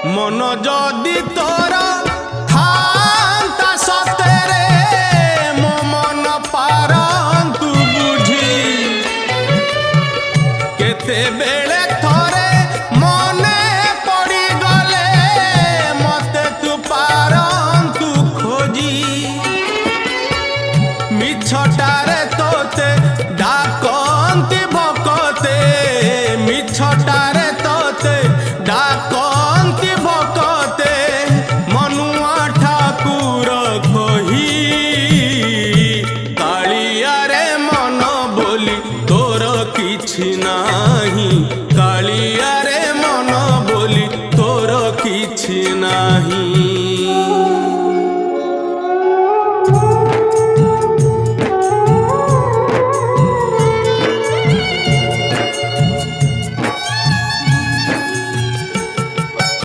मन जदि तोर थांता सतेरे मो मन पारंतु बुझी केते बेले थोरे मने पड़ी गले मते तू पारंतु खोजी मिछटारे तोते डाकंती भकते मिछटारे तोते डाकंती भकते मनुआ ठाकुर कही कालिया रे मन बोली तोर किछि नाही कालिया रे मन बोली तोर किछि नाही।